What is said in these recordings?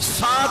7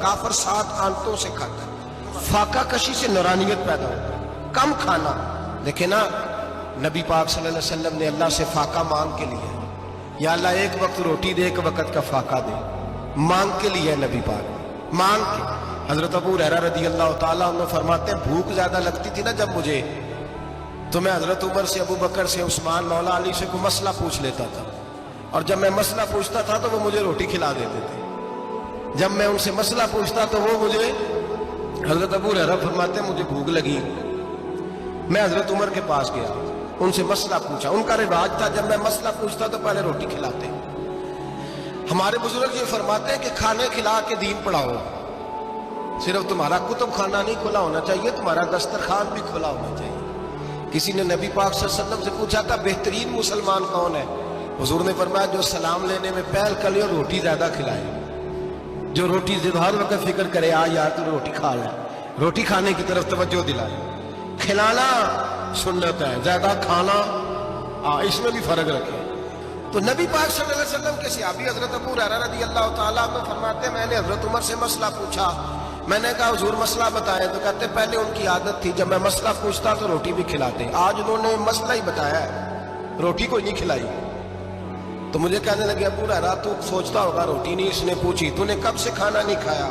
کافر 7 آنتوں سے کھاتا ہے۔ فاقہ کشی سے نورانیت پیدا ہوتا ہے، کم کھانا۔ دیکھیں نا، نبی پاک صلی اللہ علیہ وسلم نے اللہ سے فاقہ مانگ کے لیے، یا اللہ ایک وقت روٹی دے، ایک وقت کا فاقہ دے، مانگ کے لیے نبی پاک مانگ کے۔ حضرت ابو ہریرہ رضی اللہ تعالیٰ عنہ فرماتے ہیں بھوک زیادہ لگتی تھی نا جب مجھے، تو میں حضرت عمر سے، ابو بکر سے، عثمان، مولا علی سے کوئی مسئلہ پوچھ لیتا تھا، اور جب میں مسئلہ پوچھتا تھا تو وہ مجھے روٹی کھلا دیتے تھے۔ جب میں ان سے مسئلہ پوچھتا تو وہ مجھے، حضرت ابو ہریرہ فرماتے ہیں مجھے بھوک لگی، میں حضرت عمر کے پاس گیا، ان سے مسئلہ پوچھا۔ ان کا رواج تھا جب میں مسئلہ پوچھتا تو پہلے روٹی کھلاتے۔ ہمارے بزرگ یہ فرماتے ہیں کہ کھانے کھلا کے دین پڑھاؤ، صرف تمہارا کتب خانہ نہیں کھلا ہونا چاہیے، تمہارا دسترخوان بھی کھلا ہونا چاہیے۔ کسی نے نبی پاک صلی اللہ علیہ وسلم سے پوچھا تھا بہترین مسلمان کون ہے؟ حضور نے فرمایا جو سلام لینے میں پہل کرے اور روٹی زیادہ کھلائے، جو روٹی ہر وقت فکر کرے آ یار تو روٹی کھا لے، روٹی کھانے کی طرف توجہ دلائے۔ کھلانا سنت ہے، زیادہ کھانا اس میں بھی فرق رکھے۔ تو نبی پاک صلی اللہ علیہ وسلم کے صحابی حضرت ابو ہریرہ رضی اللہ تعالیٰ عنہ فرماتے ہیں میں نے حضرت عمر سے مسئلہ پوچھا، میں نے کہا حضور مسئلہ بتائیں، تو کہتے پہلے ان کی عادت تھی جب میں مسئلہ پوچھتا تو روٹی بھی کھلاتے، آج انہوں نے مسئلہ ہی بتایا ہے، روٹی کوئی نہیں کھلائی۔ تو مجھے کہنے لگے ابو ہریرہ تو سوچتا ہوگا روٹی نہیں اس نے پوچھی، تو نے کب سے کھانا نہیں کھایا؟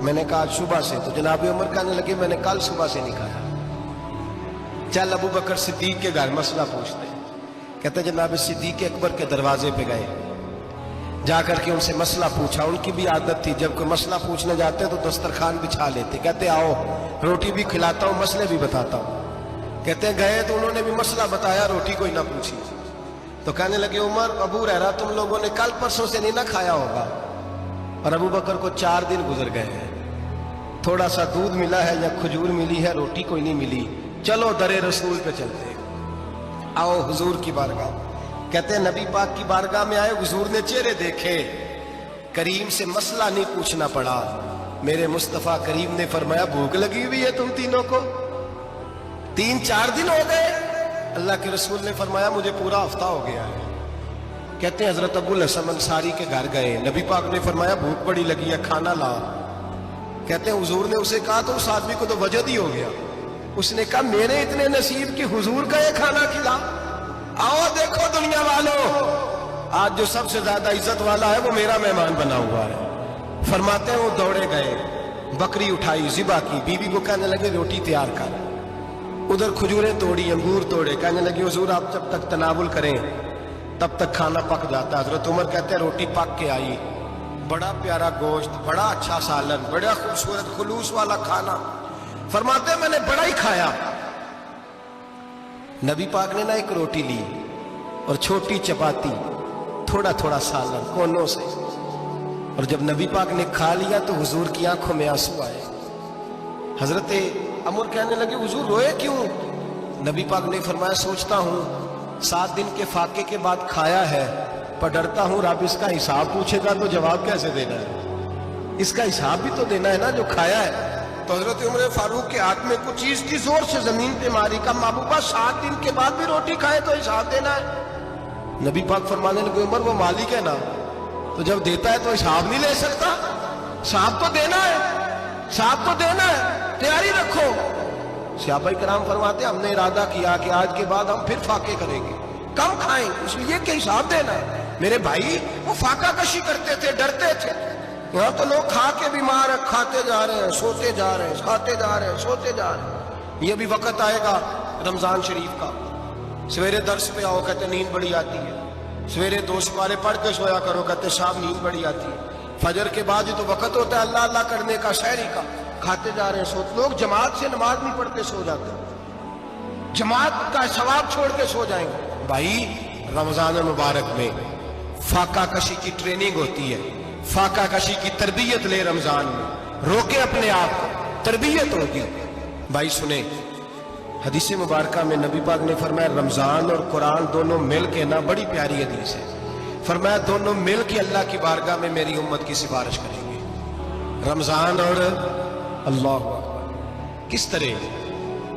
میں نے کہا صبح سے۔ تو جناب عمر کہنے لگے میں نے کل صبح سے نہیں کھایا، چل ابو بکر صدیق کے گھر مسئلہ پوچھتے۔ کہتے جناب صدیق اکبر کے دروازے پہ گئے، جا کر کے ان سے مسئلہ پوچھا۔ ان کی بھی عادت تھی جب کوئی مسئلہ پوچھنے جاتے تو دسترخوان بچھا لیتے، کہتے آؤ روٹی بھی کھلاتا ہوں مسئلے بھی بتاتا ہوں۔ کہتے ہیں گئے تو انہوں نے بھی مسئلہ بتایا، روٹی کوئی نہ پوچھی۔ تو کہنے لگے عمر ابو ہریرہ تم لوگوں نے کل پرسوں سے نہیں نہ کھایا ہوگا، اور ابو بکر کو 4 دن گزر گئے ہیں، تھوڑا سا دودھ ملا ہے یا کھجور ملی ہے، روٹی کوئی نہیں ملی، چلو در رسول پہ چلتے، آؤ حضور کی بارگاہ۔ کہتے ہیں نبی پاک کی بارگاہ میں آئے، حضور نے چہرے دیکھے، کریم سے مسئلہ نہیں پوچھنا پڑا۔ میرے مصطفیٰ کریم نے فرمایا بھوک لگی ہوئی ہے تم تینوں کو؟ 3-4 دن ہو گئے؟ اللہ کے رسول نے فرمایا مجھے پورا ہفتہ ہو گیا ہے۔ کہتے ہیں حضرت ابو الحسن انصاری کے گھر گئے، نبی پاک نے فرمایا بھوک بڑی لگی ہے کھانا لا۔ کہتے ہیں حضور نے اسے کہا تو اس آدمی کو تو وجد ہی ہو گیا، اس نے کہا میرے اتنے نصیب کہ حضور کا یہ کھانا کھلا۔ آؤ دیکھو دنیا والوں، آج جو سب سے زیادہ عزت والا ہے وہ میرا مہمان بنا ہوا ہے۔ فرماتے ہیں وہ دوڑے گئے، بکری اٹھائی، ذبح کی، بیوی کو کہنے لگے روٹی تیار کر، ادھر کھجوریں توڑی، انگور توڑے، کہنے لگے حضور آپ جب تک تناول کریں تب تک کھانا پک جاتا ہے۔ حضرت عمر کہتے ہیں روٹی پک کے آئی، بڑا پیارا گوشت، بڑا اچھا سالن، بڑا خوبصورت خلوص والا کھانا۔ فرماتے ہیں میں نے بڑا ہی کھایا۔ نبی پاک نے نہ ایک روٹی لی اور چھوٹی چپاتی، تھوڑا تھوڑا سالن کونوں سے، اور جب نبی پاک نے کھا لیا تو حضور کی آنکھوں میں آنسو آئے۔ حضرت عمر کہنے لگے حضور روئے کیوں؟ نبی پاک نے فرمایا سوچتا ہوں 7 دن کے فاقے کے بعد کھایا ہے، پر ڈرتا ہوں رب اس کا حساب پوچھے گا تو جواب کیسے دینا ہے، اس کا حساب بھی تو دینا ہے نا جو کھایا ہے۔ تو حضرت عمر فاروق کے ہاتھ میں کچھ چیز تھی، زور سے زمین پہ ماری، کا محبوبہ 7 دن کے بعد بھی روٹی کھائے تو حساب دینا ہے۔ نبی پاک فرمانے لگے عمر وہ مالک ہے نا، تو جب دیتا ہے تو حساب نہیں لے سکتا، حساب تو دینا ہے، حساب تو دینا ہے، تیاری رکھو۔ صحابہ کرام فرماتے ہم نے ارادہ کیا کہ آج کے بعد ہم پھر فاقے کریں گے، کم کھائیں، اس لیے کہ حساب دینا ہے۔ میرے بھائی وہ فاقہ کشی کرتے تھے، ڈرتے تھے۔ یہاں تو لوگ کھا کے بیمار ہیں، کھاتے جا رہے ہیں، سوتے جا رہے ہیں، کھاتے جا رہے ہیں، سوتے جا رہے ہیں۔ یہ بھی وقت آئے گا رمضان شریف کا، سویرے درس پہ آؤ کہتے نیند بڑی آتی ہے، سویرے 2 سپارے پڑھ کے سویا کرو کہتے شام نیند بڑی آتی ہے، فجر کے بعد یہ تو وقت ہوتا ہے اللہ اللہ کرنے کا، سحری کا، کھاتے جا رہے ہیں، سوتے۔ لوگ جماعت سے نماز نہیں پڑھتے سو جاتے، جماعت کا ثواب چھوڑ کے سو جائیں گے۔ بھائی رمضان مبارک میں فاقہ کشی کی ٹریننگ ہوتی ہے، فاقہ کشی کی تربیت لے، رمضان میں روکے اپنے آپ کو، تربیت ہوگی۔ بھائی سنیں حدیث مبارکہ میں نبی پاک نے فرمایا رمضان اور قرآن دونوں مل کے نا، بڑی پیاری حدیث ہے، فرمایا دونوں مل کے اللہ کی بارگاہ میں میری امت کی سفارش کریں گے، رمضان اور اللہ اکبر۔ کس طرح؟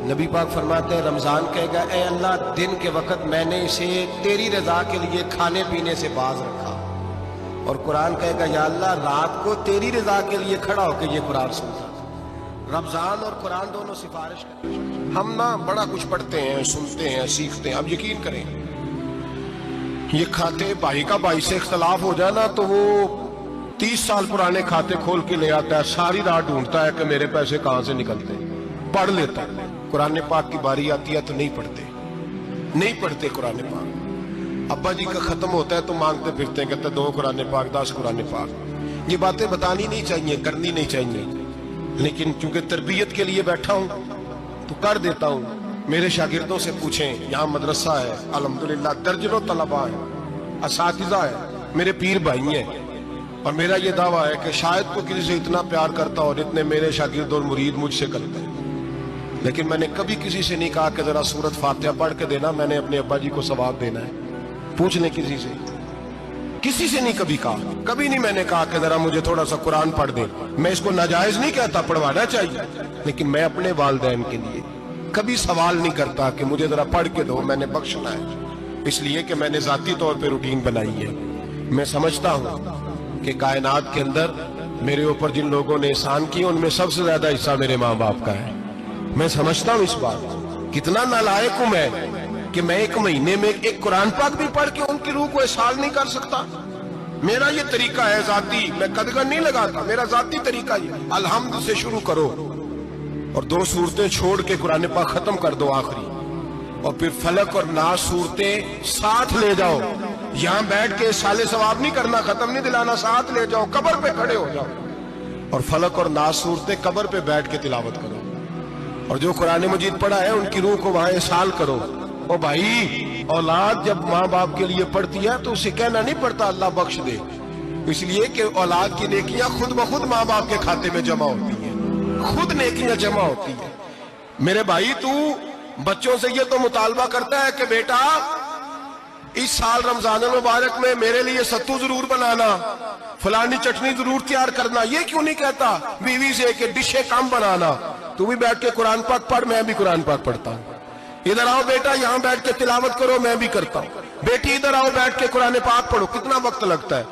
نبی پاک فرماتے ہیں رمضان کہے گا اے اللہ دن کے وقت میں نے اسے تیری رضا کے لیے کھانے پینے سے باز رکھا، اور قرآن کہے گا یا اللہ رات کو تیری رضا کے لیے کھڑا ہو کے یہ قرآن سنتا تھا۔ رمضان اور قرآن دونوں سفارش کرتے ہیں۔ ہم نا بڑا کچھ پڑھتے ہیں، سنتے ہیں، سیکھتے ہیں۔ اب یقین کریں یہ کھاتے بھائی کا بھائی سے اختلاف ہو جائے نا تو وہ 30 سال پرانے کھاتے کھول کے لے آتا ہے، ساری رات ڈھونڈتا ہے کہ میرے پیسے کہاں سے نکلتے ہیں، پڑھ لیتا ہے۔ قرآن پاک کی باری آتی ہے تو نہیں پڑھتے قرآن پاک۔ ابا جی کا ختم ہوتا ہے تو مانگتے پھرتے ہیں، کہتے 2 قرآن پاک 10 قرآن پاک۔ یہ باتیں بتانی نہیں چاہیے، کرنی نہیں چاہیے، لیکن چونکہ تربیت کے لیے بیٹھا ہوں تو کر دیتا ہوں۔ میرے شاگردوں سے پوچھیں، یہاں مدرسہ ہے الحمدللہ، درجنوں طلباء ہیں، اساتذہ ہیں، میرے پیر بھائی ہیں، اور میرا یہ دعویٰ ہے کہ شاید کوئی کسی سے اتنا پیار کرتا ہو جتنے میرے شاگرد اور مرید مجھ سے کرتے ہیں، لیکن میں نے کبھی کسی سے نہیں کہا کہ ذرا سورت فاتحہ پڑھ کے دینا، میں نے اپنے ابا جی کو ثواب دینا ہے۔ پوچھ لیں کسی سے نہیں کبھی کہا، کبھی نہیں میں نے کہا کہ ذرا مجھے تھوڑا سا قرآن پڑھ دیں۔ میں اس کو ناجائز نہیں کہتا، پڑھوانا چاہیے، لیکن میں اپنے والدین کے لیے کبھی سوال نہیں کرتا کہ مجھے ذرا پڑھ کے دو، میں نے بخشنا ہے، اس لیے کہ میں نے ذاتی طور پہ روٹین بنائی ہے۔ میں سمجھتا ہوں کہ کائنات کے اندر میرے اوپر جن لوگوں نے احسان کیے ان میں سب سے زیادہ حصہ میرے ماں باپ کا ہے۔ میں سمجھتا ہوں اس بات، کتنا نالائق ہوں میں کہ میں 1 مہینے میں ایک قرآن پاک بھی پڑھ کے ان کی روح کو احسان نہیں کر سکتا۔ میرا یہ طریقہ ہے ذاتی، میں قدغن نہیں لگاتا، میرا ذاتی طریقہ یہ، الحمد سے شروع کرو اور 2 سورتیں چھوڑ کے قرآن پاک ختم کر دو آخری، اور پھر فلق اور ناس صورتیں ساتھ لے جاؤ۔ یہاں بیٹھ کے سال ثواب نہیں کرنا، ختم نہیں دلانا، ساتھ لے جاؤ، قبر پہ کھڑے ہو جاؤ اور فلق اور ناس صورتیں قبر پہ بیٹھ کے تلاوت کرو، اور جو قرآن مجید پڑھا ہے ان کی روح کو وہاں احسال کرو۔ او بھائی، اولاد جب ماں باپ کے لیے پڑھتی ہے تو اسے کہنا نہیں پڑتا اللہ بخش دے، اس لیے کہ اولاد کی نیکیاں خود بخود ماں باپ کے کھاتے میں جمع ہوتی ہیں، خود نیکیاں جمع ہوتی ہیں۔ میرے بھائی تو بچوں سے یہ تو مطالبہ کرتا ہے کہ بیٹا اس سال رمضان المبارک میں میرے لیے ستو ضرور بنانا، فلانی چٹنی ضرور تیار کرنا، یہ کیوں نہیں کہتا بیوی سے کہ ڈشیں کم بنانا، تو بھی بیٹھ کے قرآن پاک پڑھ، میں بھی قرآن پاک پڑھتا ہوں۔ ادھر آؤ بیٹا یہاں بیٹھ کے تلاوت کرو، میں بھی کرتا ہوں۔ بیٹی ادھر آؤ بیٹھ کے قرآن پاک پڑھو، کتنا وقت لگتا ہے؟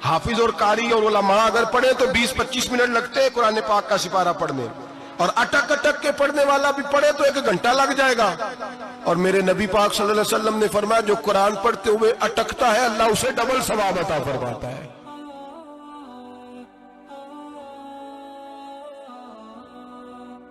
حافظ اور قاری اور علماء اگر پڑھے تو 20-25 منٹ لگتے ہیں قرآن پاک کا سپارہ پڑھنے، اور اٹک اٹک کے پڑھنے والا بھی پڑھے تو 1 گھنٹہ لگ جائے گا۔ اور میرے نبی پاک صلی اللہ علیہ وسلم نے فرمایا جو قرآن پڑھتے ہوئے اٹکتا ہے اللہ اسے ڈبل ثواب عطا فرماتا ہے۔